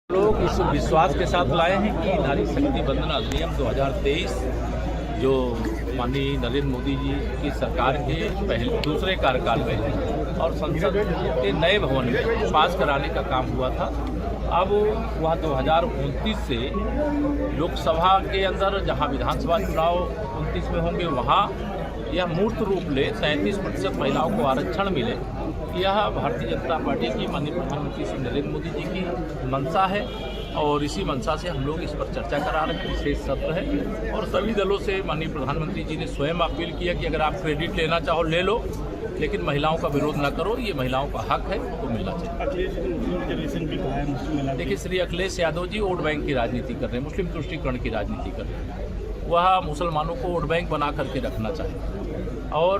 लोग इस विश्वास के साथ लाए हैं कि नारी शक्ति वंदन अधिनियम 2023 जो माननीय नरेंद्र मोदी जी की सरकार के दूसरे कार्यकाल में और संसद के नए भवन में पास कराने का काम हुआ था। अब वह 2029 से लोकसभा के अंदर जहां विधानसभा चुनाव 29 में होंगे वहां यह मूर्त रूप ले 37% महिलाओं को आरक्षण मिले। यह भारतीय जनता पार्टी की माननीय प्रधानमंत्री श्री नरेंद्र मोदी जी की मंशा है और इसी मंशा से हम लोग इस पर चर्चा करा रहे हैं। विशेष सत्र है और सभी दलों से माननीय प्रधानमंत्री जी ने स्वयं अपील किया कि अगर आप क्रेडिट लेना चाहो ले लो, लेकिन महिलाओं का विरोध न करो, ये महिलाओं का हक है तो मिलना चाहिए। देखिए, श्री अखिलेश यादव जी वोट बैंक की राजनीति कर रहे हैं, मुस्लिम तुष्टीकरण की राजनीति कर रहे हैं। वह मुसलमानों को वोट बैंक बना करके रखना चाहिए और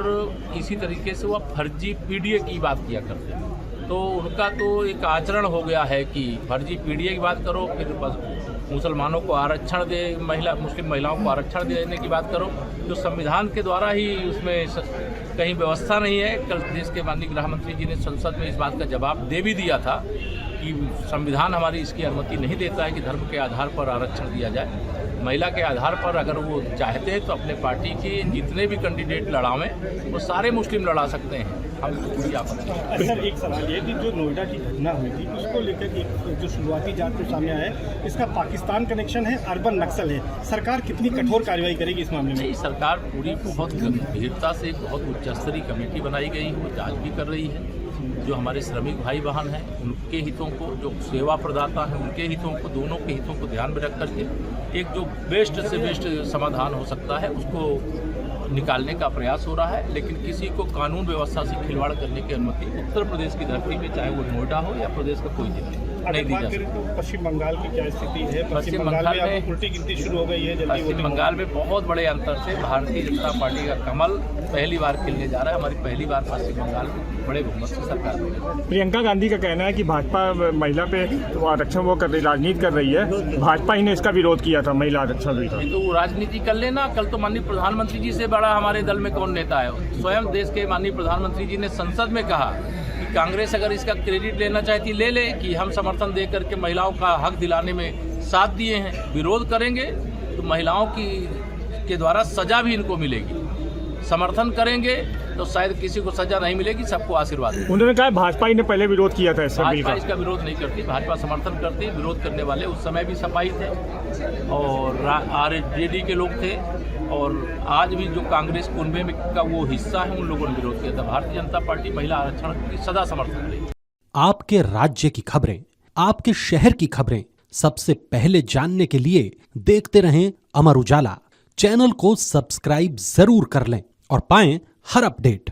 इसी तरीके से वह फर्जी पीडीए की बात किया करते हैं। तो उनका तो एक आचरण हो गया है कि फर्जी पीडीए की बात करो, फिर मुसलमानों को आरक्षण दे, मुस्लिम महिलाओं को आरक्षण देने की बात करो, जो संविधान के द्वारा ही उसमें कहीं व्यवस्था नहीं है। कल देश के माननीय गृह मंत्री जी ने संसद में इस बात का जवाब दे भी दिया था कि संविधान हमारी इसकी अनुमति नहीं देता है कि धर्म के आधार पर आरक्षण दिया जाए। महिला के आधार पर अगर वो चाहते हैं तो अपने पार्टी के जितने भी कैंडिडेट लड़ावें वो सारे मुस्लिम लड़ा सकते हैं, हम पूरी आपत्ति नहीं। सर, एक सवाल ये कि जो नोएडा की घटना हुई थी उसको लेकर जो शुरुआती जांच में सामने आया है, इसका पाकिस्तान कनेक्शन है, अर्बन नक्सल है। सरकार कितनी कठोर कार्रवाई करेगी इस मामले में? नहीं, सरकार पूरी बहुत गंभीरता से बहुत उच्च स्तरीय कमेटी बनाई गई है, वो जाँच भी कर रही है। जो हमारे श्रमिक भाई बहन हैं उनके हितों को, जो सेवा प्रदाता हैं उनके हितों को, दोनों के हितों को ध्यान में रख करके एक जो बेस्ट से बेस्ट समाधान हो सकता है उसको निकालने का प्रयास हो रहा है। लेकिन किसी को कानून व्यवस्था से खिलवाड़ करने की अनुमति उत्तर प्रदेश की धरती में, चाहे वो नोएडा हो या प्रदेश का कोई जिला, नहीं दी जा सकती। तो पश्चिम बंगाल की क्या स्थिति है? पश्चिम बंगाल में उल्टी गिनती शुरू हो गई है। पश्चिम बंगाल में बहुत बड़े अंतर से भारतीय जनता पार्टी का कमल पहली बार खिलने जा रहा है। हमारी पहली बार पश्चिम बंगाल में बड़े बहुमत से सरकार बनी। प्रियंका गांधी का कहना है कि भाजपा महिला पे आरक्षण वो कर रही, राजनीति कर रही है। भाजपा ही ने इसका विरोध किया था, महिला आरक्षण भी था। तो वो राजनीति कर लेना। कल तो माननीय प्रधानमंत्री जी से बड़ा हमारे दल में कौन नेता है? स्वयं देश के माननीय प्रधानमंत्री जी ने संसद में कहा कि कांग्रेस अगर इसका क्रेडिट लेना चाहती ले ले, कि हम समर्थन दे करके महिलाओं का हक दिलाने में साथ दिए हैं। विरोध करेंगे तो महिलाओं के द्वारा सजा भी इनको मिलेगी, समर्थन करेंगे तो शायद किसी को सजा नहीं मिलेगी, सबको आशीर्वाद मिलेगा। उन्होंने कहा भाजपा ही ने पहले विरोध किया था इसका। भाजपा इसका विरोध नहीं करती, भाजपा समर्थन करती। विरोध करने वाले उस समय भी सपाई थे और आरजेडी के लोग थे और आज भी जो कांग्रेस कुनबे में का वो हिस्सा है उन लोगों ने विरोध किया था। भारतीय जनता पार्टी महिला आरक्षण की सदा समर्थन करेगी। आपके राज्य की खबरें, आपके शहर की खबरें सबसे पहले जानने के लिए देखते रहें अमर उजाला। चैनल को सब्सक्राइब जरूर कर लें और पाएं हर अपडेट।